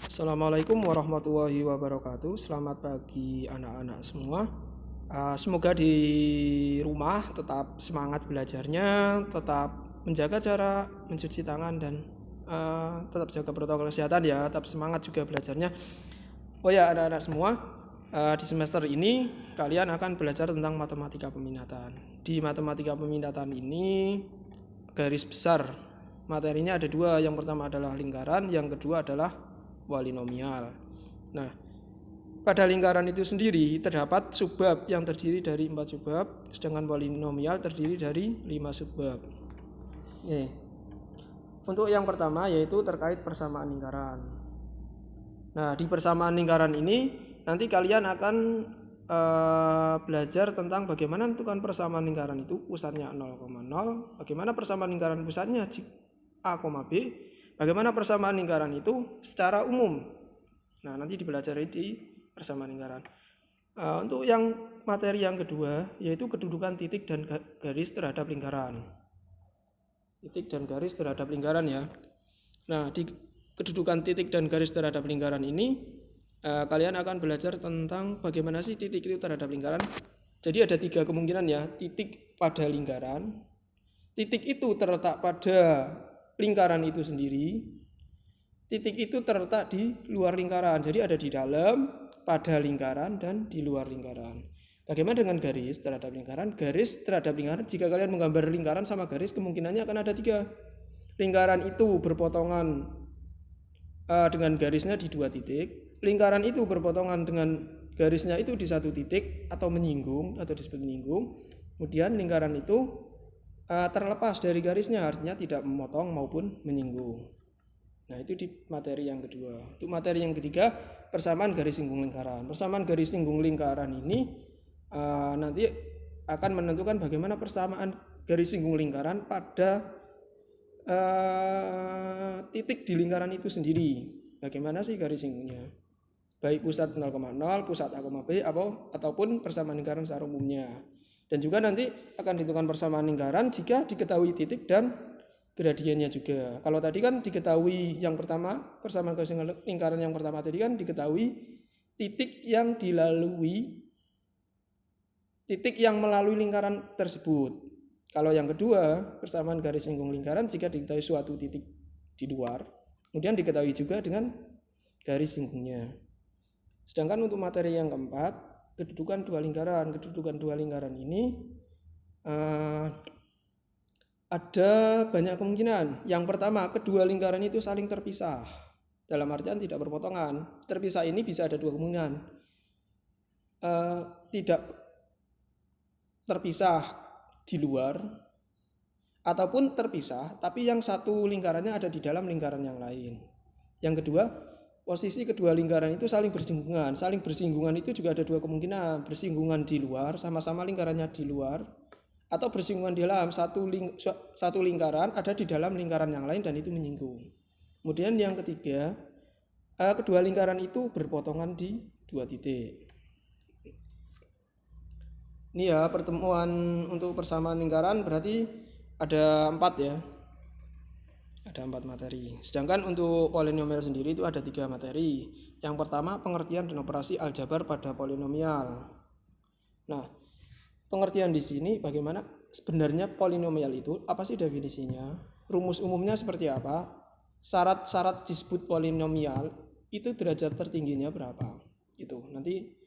Assalamualaikum warahmatullahi wabarakatuh. Selamat pagi anak-anak semua. Semoga di rumah tetap semangat belajarnya, tetap menjaga jarak, mencuci tangan dan tetap jaga protokol kesehatan ya. Tetap semangat juga belajarnya. Oh ya anak-anak semua, di semester ini kalian akan belajar tentang matematika peminatan. Di matematika peminatan ini garis besar materinya ada dua. Yang pertama adalah lingkaran, yang kedua adalah polinomial. Nah, pada lingkaran itu sendiri terdapat subbab yang terdiri dari 4 subbab, sedangkan polinomial terdiri dari 5 subbab. Untuk yang pertama yaitu terkait persamaan lingkaran. Nah, di persamaan lingkaran ini nanti kalian akan belajar tentang bagaimana menentukan persamaan lingkaran itu pusatnya 0,0, bagaimana persamaan lingkaran pusatnya A, B, bagaimana persamaan lingkaran itu secara umum. Nah, nanti dipelajari di persamaan lingkaran. Untuk yang materi yang kedua yaitu kedudukan titik dan garis terhadap lingkaran. Titik dan garis terhadap lingkaran ya. Nah, di kedudukan titik dan garis terhadap lingkaran ini kalian akan belajar tentang bagaimana sih titik itu terhadap lingkaran. Jadi ada 3 kemungkinan ya. Titik pada lingkaran, titik itu terletak pada lingkaran itu sendiri, titik itu terletak di luar lingkaran. Jadi ada di dalam, pada lingkaran, dan di luar lingkaran. Bagaimana dengan garis terhadap lingkaran? Garis terhadap lingkaran, jika kalian menggambar lingkaran sama garis, kemungkinannya akan ada 3. Lingkaran itu berpotongan dengan garisnya di 2 titik. Lingkaran itu berpotongan dengan garisnya itu di 1 titik atau menyinggung atau disebut menyinggung. Kemudian lingkaran itu terlepas dari garisnya, artinya tidak memotong maupun menyinggung. Nah, itu di materi yang kedua. Untuk materi yang ketiga, persamaan garis singgung lingkaran. Persamaan garis singgung lingkaran ini nanti akan menentukan bagaimana persamaan garis singgung lingkaran pada titik di lingkaran itu sendiri. Bagaimana sih garis singgungnya? Baik pusat 0,0, pusat A, B, ataupun persamaan lingkaran secara umumnya. Dan juga nanti akan ditentukan persamaan lingkaran jika diketahui titik dan gradiennya juga. Kalau tadi kan diketahui yang pertama, persamaan garis lingkaran yang pertama tadi kan diketahui titik yang dilalui, titik yang melalui lingkaran tersebut. Kalau yang kedua, persamaan garis singgung lingkaran jika diketahui suatu titik di luar, kemudian diketahui juga dengan garis singgungnya. Sedangkan untuk materi yang keempat, kedudukan dua lingkaran. Kedudukan dua lingkaran ini ada banyak kemungkinan. Yang pertama, kedua lingkaran itu saling terpisah. Dalam artian tidak berpotongan. Terpisah ini bisa ada 2 kemungkinan. Tidak terpisah di luar, ataupun terpisah, tapi yang satu lingkarannya ada di dalam lingkaran yang lain. Yang kedua, posisi kedua lingkaran itu saling bersinggungan. Saling bersinggungan itu juga ada 2 kemungkinan. Bersinggungan di luar, sama-sama lingkarannya di luar, atau bersinggungan di dalam, satu lingkaran ada di dalam lingkaran yang lain dan itu menyinggung. Kemudian yang ketiga, kedua lingkaran itu berpotongan di 2 titik. Ini ya pertemuan untuk persamaan lingkaran berarti ada 4 ya. Ada 4 materi. Sedangkan untuk polinomial sendiri itu ada 3 materi. Yang pertama, pengertian dan operasi aljabar pada polinomial. Nah, pengertian di sini bagaimana sebenarnya polinomial itu, apa sih definisinya? Rumus umumnya seperti apa? Syarat-syarat disebut polinomial itu derajat tertingginya berapa? Itu nanti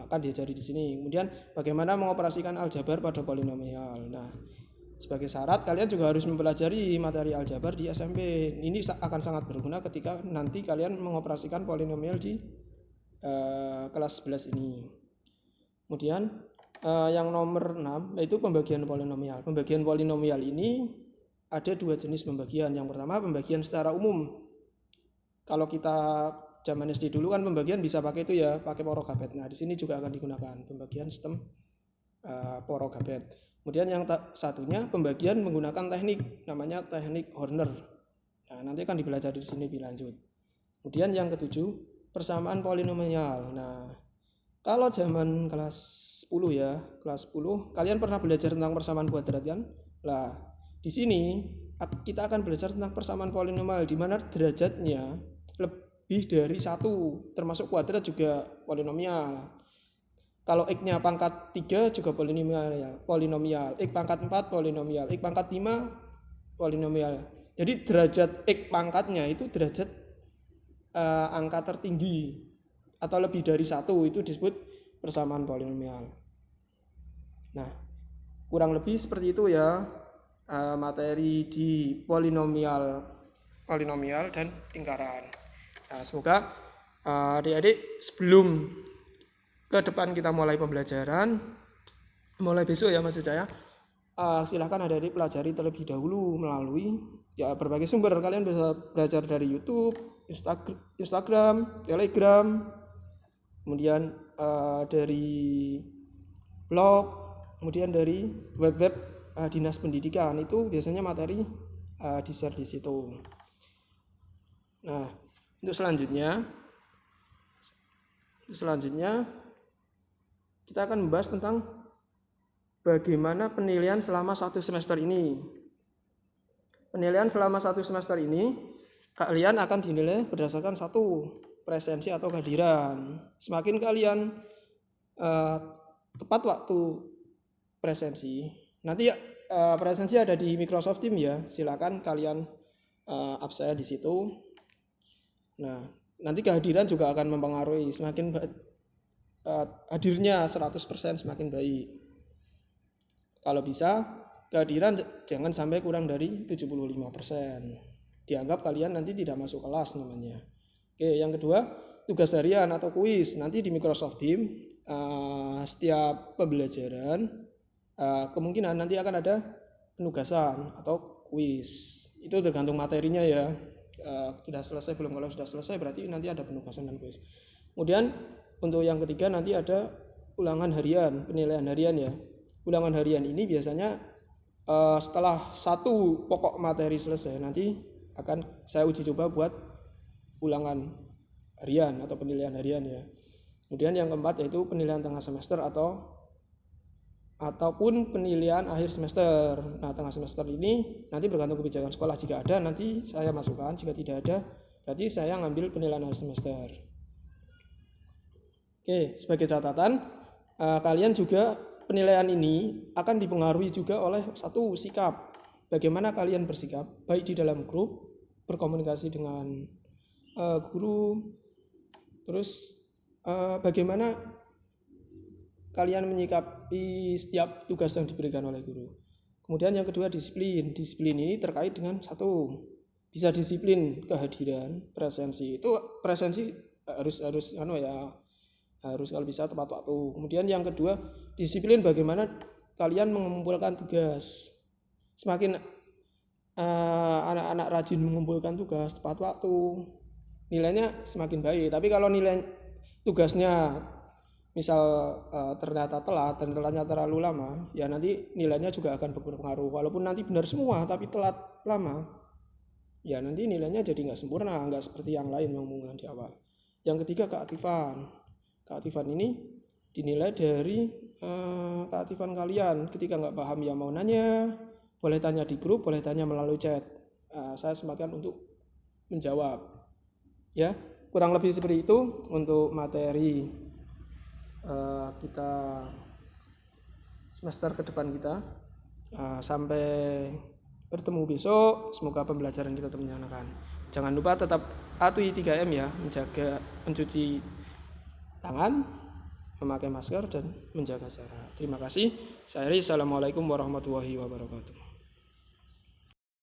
akan diajari di sini. Kemudian bagaimana mengoperasikan aljabar pada polinomial. Nah, sebagai syarat kalian juga harus mempelajari materi aljabar di SMP. Ini akan sangat berguna ketika nanti kalian mengoperasikan polinomial di kelas 11 ini. Kemudian yang nomor 6 yaitu pembagian polinomial. Pembagian polinomial ini ada 2 jenis pembagian. Yang pertama, pembagian secara umum. Kalau kita zaman SD dulu kan pembagian bisa pakai itu ya, pakai porogabet. Nah, di sini juga akan digunakan pembagian sistem porogabet. Kemudian yang satunya pembagian menggunakan teknik namanya teknik Horner. Nah, nanti akan dipelajari di sini lebih lanjut. Kemudian yang ketujuh, persamaan polinomial. Nah, kalau zaman kelas 10 ya, kelas 10 kalian pernah belajar tentang persamaan kuadrat kan? Lah, di sini kita akan belajar tentang persamaan polinomial di mana derajatnya lebih dari 1, termasuk kuadrat juga polinomial. Kalau X-nya pangkat 3 juga polinomial, X pangkat 4 polinomial, X pangkat 5 polinomial. Jadi derajat X pangkatnya itu derajat angka tertinggi atau lebih dari 1, itu disebut persamaan polinomial. Nah, kurang lebih seperti itu ya materi di polinomial dan lingkaran. Nah, semoga adik-adik sebelum ke depan kita mulai pembelajaran, mulai besok ya maksud saya, silahkan adik-adik pelajari terlebih dahulu melalui ya berbagai sumber. Kalian bisa belajar dari YouTube, Instagram, Telegram, kemudian dari blog, kemudian dari web-web dinas pendidikan. Itu biasanya materi di-share di situ. Nah, untuk selanjutnya kita akan membahas tentang bagaimana penilaian selama 1 semester ini. Penilaian selama 1 semester ini kalian akan dinilai berdasarkan 1, presensi atau kehadiran. Semakin kalian tepat waktu presensi, nanti presensi ada di Microsoft Teams ya, silakan kalian absen di situ. Nah, nanti kehadiran juga akan mempengaruhi, semakin hadirnya 100% semakin baik. Kalau bisa kehadiran jangan sampai kurang dari 75%. Dianggap kalian nanti tidak masuk kelas namanya. Oke, yang kedua, tugas harian atau kuis. Nanti di Microsoft Teams setiap pembelajaran kemungkinan nanti akan ada penugasan atau kuis. Itu tergantung materinya ya. Sudah selesai belum? Kalau sudah selesai berarti nanti ada penugasan dan kuis. Kemudian untuk yang ketiga nanti ada ulangan harian, penilaian harian ya. Ulangan harian ini biasanya setelah 1 pokok materi selesai, nanti akan saya uji coba buat ulangan harian atau penilaian harian ya. Kemudian yang keempat yaitu penilaian tengah semester ataupun penilaian akhir semester. Nah, tengah semester ini nanti bergantung kebijakan sekolah. Jika ada nanti saya masukkan, jika tidak ada berarti saya ngambil penilaian akhir semester. Oke, sebagai catatan kalian juga penilaian ini akan dipengaruhi juga oleh 1 sikap. Bagaimana kalian bersikap baik di dalam grup, berkomunikasi dengan guru, terus bagaimana kalian menyikapi setiap tugas yang diberikan oleh guru. Kemudian yang kedua disiplin. Disiplin ini terkait dengan 1, bisa disiplin kehadiran, presensi. Itu presensi harus kalau bisa tepat waktu. Kemudian yang kedua disiplin bagaimana kalian mengumpulkan tugas. Semakin anak-anak rajin mengumpulkan tugas tepat waktu, nilainya semakin baik. Tapi kalau nilai tugasnya misal ternyata telat dan telatnya terlalu lama, ya nanti nilainya juga akan berpengaruh. Walaupun nanti benar semua tapi telat lama, ya nanti nilainya jadi nggak sempurna, nggak seperti yang lain yang mengumumkan di awal. Yang ketiga keaktifan. Keaktifan ini dinilai dari keaktifan kalian. Ketika nggak paham ya mau nanya, boleh tanya di grup, boleh tanya melalui chat. Saya sempatkan untuk menjawab. Ya, kurang lebih seperti itu untuk materi kita semester ke depan kita. Sampai bertemu besok. Semoga pembelajaran kita tetap menyenangkan. Jangan lupa tetap atuhi 3M ya, mencuci tangan, memakai masker dan menjaga jarak. Terima kasih. Saya Ri. Assalamualaikum warahmatullahi wabarakatuh.